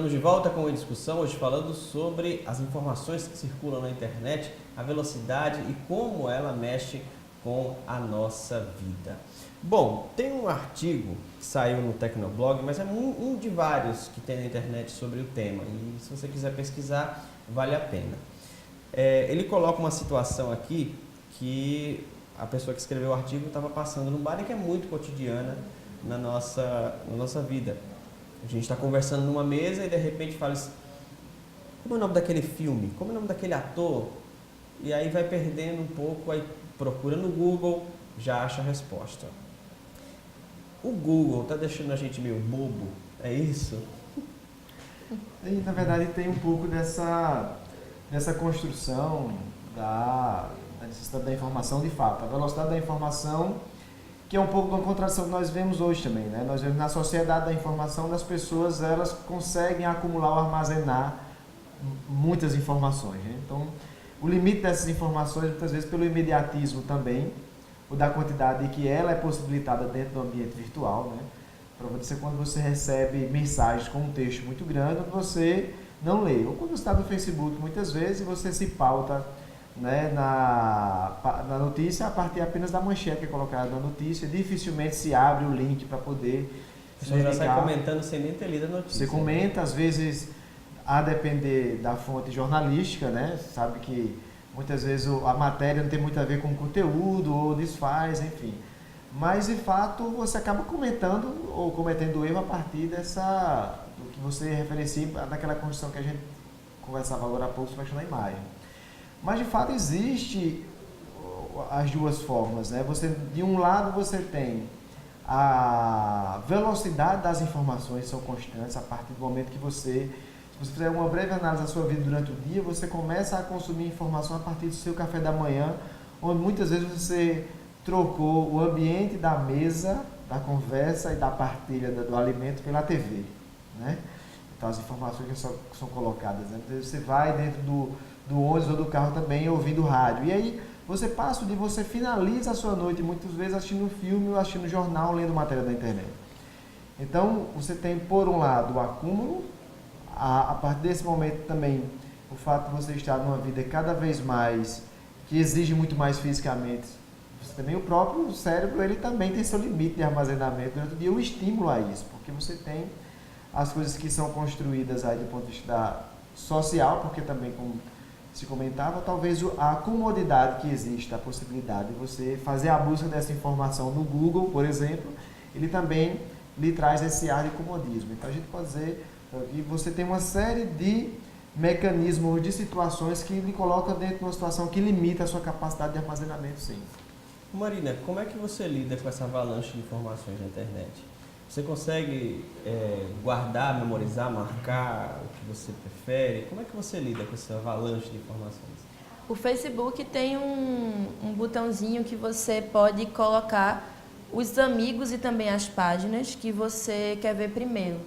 Estamos de volta com uma discussão hoje falando sobre as informações que circulam na internet, a velocidade e como ela mexe com a nossa vida. Bom, tem um artigo que saiu no Tecnoblog, mas é um de vários que tem na internet sobre o tema. E se você quiser pesquisar, vale a pena. Ele coloca uma situação aqui que a pessoa que escreveu o artigo estava passando num bar e que é muito cotidiana na nossa vida. A gente está conversando numa mesa e de repente fala assim, como é o nome daquele filme? Como é o nome daquele ator? E aí vai perdendo um pouco, aí procura no Google, já acha a resposta. O Google está deixando a gente meio bobo, é isso? E, na verdade, tem um pouco dessa construção da necessidade da informação de fato. A velocidade da informação, que é um pouco uma contradição que nós vemos hoje também, né? Nós vemos na sociedade da informação, das pessoas, elas conseguem acumular ou armazenar muitas informações, né? Então, o limite dessas informações, muitas vezes, pelo imediatismo também, ou da quantidade que ela é possibilitada dentro do ambiente virtual, né? Para você, quando você recebe mensagens com um texto muito grande, você não lê. Ou quando você está no Facebook, muitas vezes, você se pauta, né, na notícia a partir apenas da manchete que é colocada na notícia, dificilmente se abre o link para poder se dedicar. Você já sai comentando sem nem ter lido a notícia. Você comenta, às vezes, a depender da fonte jornalística, né? Sabe que muitas vezes a matéria não tem muito a ver com o conteúdo, ou desfaz, enfim. Mas, de fato, você acaba comentando ou cometendo erro a partir do que você referencia daquela construção que a gente conversava agora há pouco sobre a questão da imagem. Mas, de fato, existe as duas formas, né? De um lado, você tem a velocidade das informações, são constantes a partir do momento que se você fizer uma breve análise da sua vida durante o dia, você começa a consumir informação a partir do seu café da manhã, onde muitas vezes você trocou o ambiente da mesa, da conversa e da partilha do alimento pela TV, né? Então, as informações que são colocadas, né? Então, você vai dentro do ônibus ou do carro também ouvindo rádio. E aí, você finaliza a sua noite, muitas vezes assistindo um filme, ou assistindo um jornal, lendo matéria da internet. Então, você tem, por um lado, o acúmulo, a partir desse momento também, o fato de você estar numa vida cada vez mais, que exige muito mais fisicamente, você também, o próprio cérebro, ele também tem seu limite de armazenamento durante o dia, o estímulo a isso, porque você tem as coisas que são construídas aí do ponto de vista social, porque também, como se comentava, talvez a comodidade que existe, a possibilidade de você fazer a busca dessa informação no Google, por exemplo, ele também lhe traz esse ar de comodismo. Então, a gente pode dizer que você tem uma série de mecanismos, de situações que lhe colocam dentro de uma situação que limita a sua capacidade de armazenamento, sim. Marina, como é que você lida com essa avalanche de informações na internet? Você consegue guardar, memorizar, marcar o que você prefere? Como é que você lida com essa avalanche de informações? O Facebook tem um botãozinho que você pode colocar os amigos e também as páginas que você quer ver primeiro.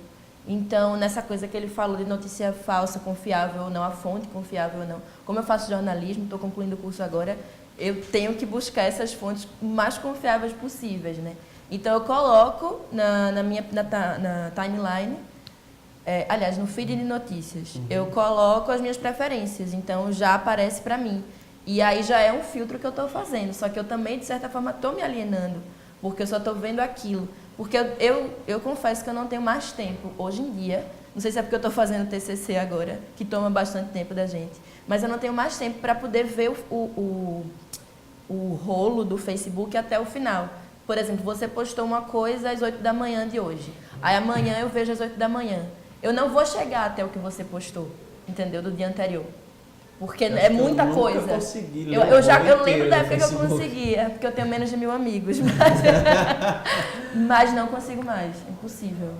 Então, nessa coisa que ele falou de notícia falsa, confiável ou não, a fonte confiável ou não. Como eu faço jornalismo, estou concluindo o curso agora, eu tenho que buscar essas fontes mais confiáveis possíveis, né? Então, eu coloco na timeline, aliás, no feed de notícias, eu coloco as minhas preferências, então já aparece para mim. E aí já é um filtro que eu estou fazendo, só que eu também, de certa forma, estou me alienando, porque eu só estou vendo aquilo. Porque eu confesso que eu não tenho mais tempo hoje em dia, não sei se é porque eu estou fazendo TCC agora, que toma bastante tempo da gente, mas eu não tenho mais tempo para poder ver o rolo do Facebook até o final. Por exemplo, você postou uma coisa às 8 da manhã de hoje, aí amanhã eu vejo às 8 da manhã. Eu não vou chegar até o que você postou, entendeu, do dia anterior. Porque é muita coisa. Eu consegui ler eu lembro da época que eu conseguia, porque eu tenho menos de 1000 amigos, mas não consigo mais, é impossível.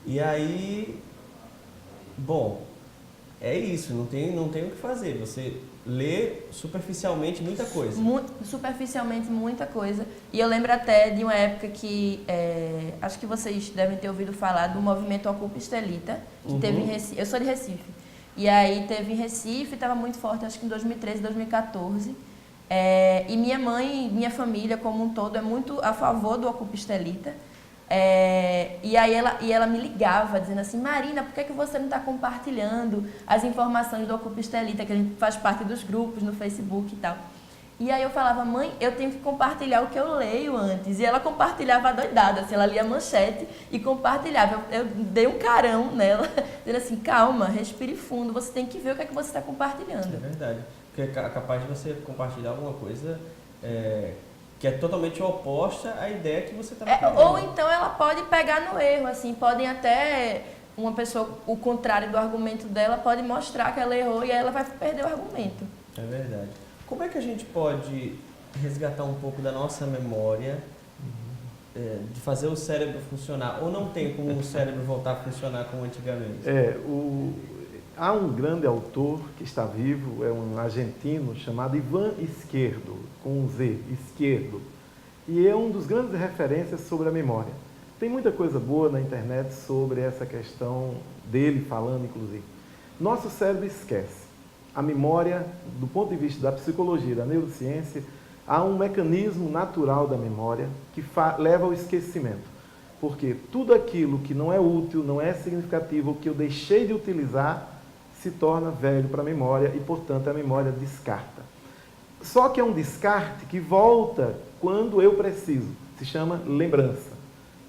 E aí, bom, é isso, não tem o que fazer, você lê superficialmente muita coisa. Superficialmente muita coisa, e eu lembro até de uma época que, acho que vocês devem ter ouvido falar do movimento Ocupa Estelita, que teve em Recife, eu sou de Recife. E aí teve em Recife, estava muito forte, acho que em 2013, 2014. E minha mãe, minha família como um todo é muito a favor do Ocupa Estelita. E aí ela me ligava dizendo assim, Marina, por que você não está compartilhando as informações do Ocupa Estelita, que a gente faz parte dos grupos no Facebook e tal. E aí eu falava, mãe, eu tenho que compartilhar o que eu leio antes. E ela compartilhava doidada, assim, ela lia a manchete e compartilhava. Eu dei um carão nela, dizendo assim, calma, respire fundo, você tem que ver o que é que você está compartilhando. É verdade, porque é capaz de você compartilhar alguma coisa que é totalmente oposta à ideia que você está falando. Ou então ela pode pegar no erro, assim, podem até... Uma pessoa, o contrário do argumento dela, pode mostrar que ela errou e aí ela vai perder o argumento. É verdade. Como é que a gente pode resgatar um pouco da nossa memória, de fazer o cérebro funcionar? Ou não tem como o cérebro voltar a funcionar como antigamente? Há um grande autor que está vivo, é um argentino chamado Ivan Izquierdo, com um Z, Izquierdo. E é um dos grandes referências sobre a memória. Tem muita coisa boa na internet sobre essa questão dele falando, inclusive. Nosso cérebro esquece. A memória, do ponto de vista da psicologia, da neurociência, há um mecanismo natural da memória que leva ao esquecimento. Porque tudo aquilo que não é útil, não é significativo, ou que eu deixei de utilizar, se torna velho para a memória e, portanto, a memória descarta. Só que é um descarte que volta quando eu preciso. Se chama lembrança.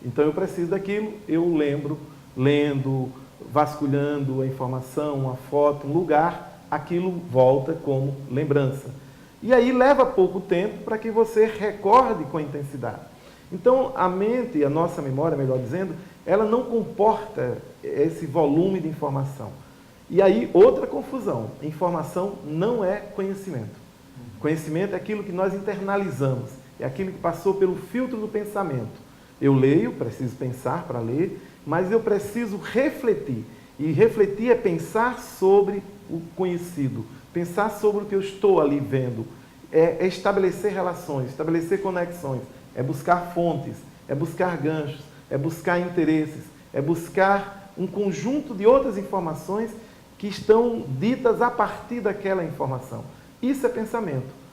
Então, eu preciso daquilo, eu lembro, lendo, vasculhando a informação, uma foto, um lugar, aquilo volta como lembrança. E aí leva pouco tempo para que você recorde com intensidade. Então, a mente, a nossa memória, melhor dizendo, ela não comporta esse volume de informação. E aí, outra confusão, informação não é conhecimento. Conhecimento é aquilo que nós internalizamos, é aquilo que passou pelo filtro do pensamento. Eu leio, preciso pensar para ler, mas eu preciso refletir. E refletir é pensar sobre o conhecido, pensar sobre o que eu estou ali vendo, é estabelecer relações, estabelecer conexões, é buscar fontes, é buscar ganchos, é buscar interesses, é buscar um conjunto de outras informações que estão ditas a partir daquela informação. Isso é pensamento.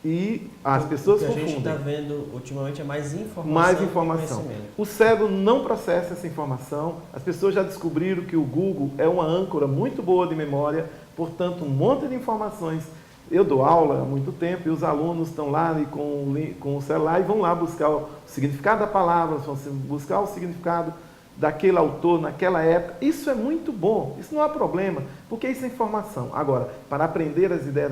E as pessoas confundem. O que a gente está vendo ultimamente é mais informação. Mais informação. O cérebro não processa essa informação. As pessoas já descobriram que o Google é uma âncora muito boa de memória, portanto, um monte de informações. Eu dou aula há muito tempo e os alunos estão lá com o celular e vão lá buscar o significado da palavra, vão buscar o significado daquele autor naquela época. Isso é muito bom, isso não há problema, porque isso é informação. Agora, para aprender as ideias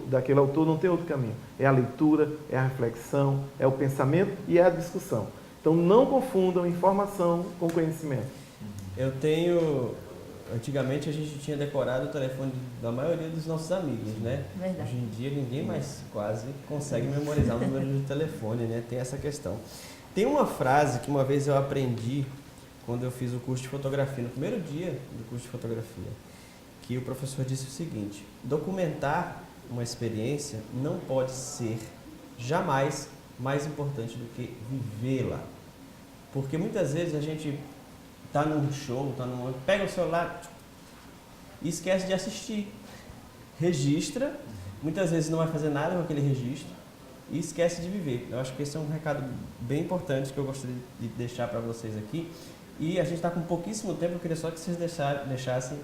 daquele autor não tem outro caminho. É a leitura, é a reflexão, é o pensamento e é a discussão. Então não confundam informação com conhecimento. Antigamente a gente tinha decorado o telefone da maioria dos nossos amigos, né? Verdade. Hoje em dia ninguém mais quase consegue memorizar o número de telefone, né? Tem essa questão. Tem uma frase que uma vez eu aprendi quando eu fiz o curso de fotografia, no primeiro dia do curso de fotografia, que o professor disse o seguinte: documentar uma experiência não pode ser jamais mais importante do que vivê-la. Porque muitas vezes a gente está num show, pega o celular e esquece de assistir. Registra, muitas vezes não vai fazer nada com aquele registro e esquece de viver. Eu acho que esse é um recado bem importante que eu gostaria de deixar para vocês aqui. E a gente está com pouquíssimo tempo, eu queria só que vocês deixassem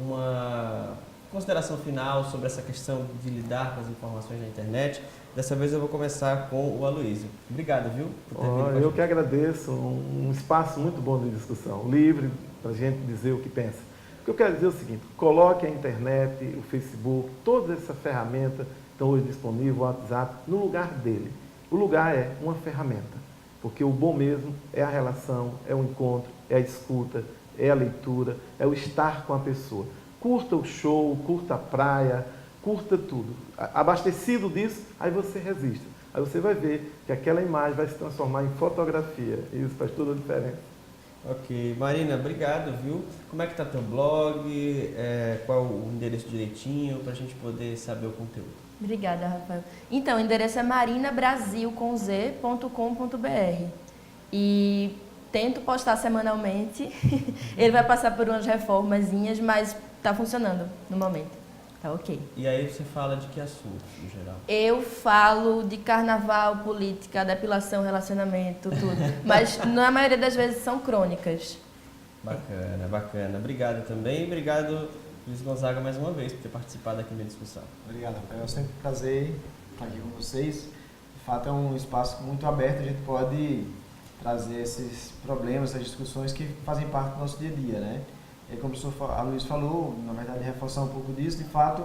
uma consideração final sobre essa questão de lidar com as informações na internet. Dessa vez eu vou começar com o Aloysio. Obrigado, viu, por ter vindo com a gente. Eu que agradeço, um espaço muito bom de discussão, livre, para a gente dizer o que pensa. O que eu quero dizer é o seguinte: coloque a internet, o Facebook, toda essa ferramenta estão hoje disponível, o WhatsApp, no lugar dele. O lugar é uma ferramenta, porque o bom mesmo é a relação, é o encontro, é a escuta, é a leitura, é o estar com a pessoa. Curta o show, curta a praia, curta tudo. Abastecido disso, aí você resiste. Aí você vai ver que aquela imagem vai se transformar em fotografia. E isso faz toda a diferença. Ok. Marina, obrigado, viu? Como é que está teu blog? Qual o endereço direitinho para a gente poder saber o conteúdo? Obrigada, Rafael. Então, o endereço é marinabrasil.com.br e tento postar semanalmente. Ele vai passar por umas reformazinhas, mas está funcionando no momento. Tá ok. E aí você fala de que assunto, no geral? Eu falo de carnaval, política, depilação, relacionamento, tudo. Mas na maioria das vezes são crônicas. Bacana, bacana. Obrigado também. Obrigado, Luiz Gonzaga, mais uma vez, por ter participado aqui da discussão. Obrigado, Rafael. É sempre um prazer estar aqui com vocês. De fato, é um espaço muito aberto, a gente pode trazer esses problemas, essas discussões que fazem parte do nosso dia a dia, né? E como a Luiz falou, na verdade, reforçar um pouco disso, de fato,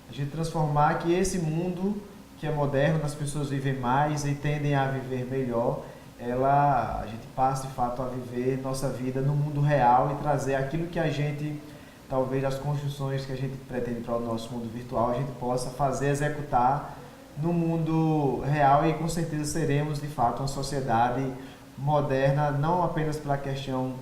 a gente transformar que esse mundo que é moderno, as pessoas vivem mais e tendem a viver melhor, a gente passa, de fato, a viver nossa vida no mundo real e trazer aquilo que a gente, talvez as construções que a gente pretende para o nosso mundo virtual, a gente possa fazer, executar no mundo real e com certeza seremos, de fato, uma sociedade moderna, não apenas pela questão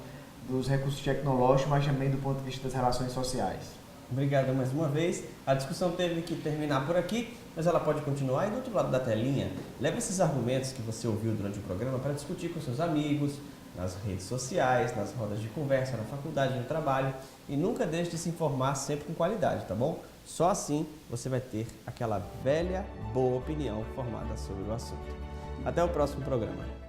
dos recursos tecnológicos, mas também do ponto de vista das relações sociais. Obrigado mais uma vez. A discussão teve que terminar por aqui, mas ela pode continuar. E do outro lado da telinha, leve esses argumentos que você ouviu durante o programa para discutir com seus amigos, nas redes sociais, nas rodas de conversa, na faculdade, no trabalho. E nunca deixe de se informar sempre com qualidade, tá bom? Só assim você vai ter aquela velha, boa opinião formada sobre o assunto. Até o próximo programa.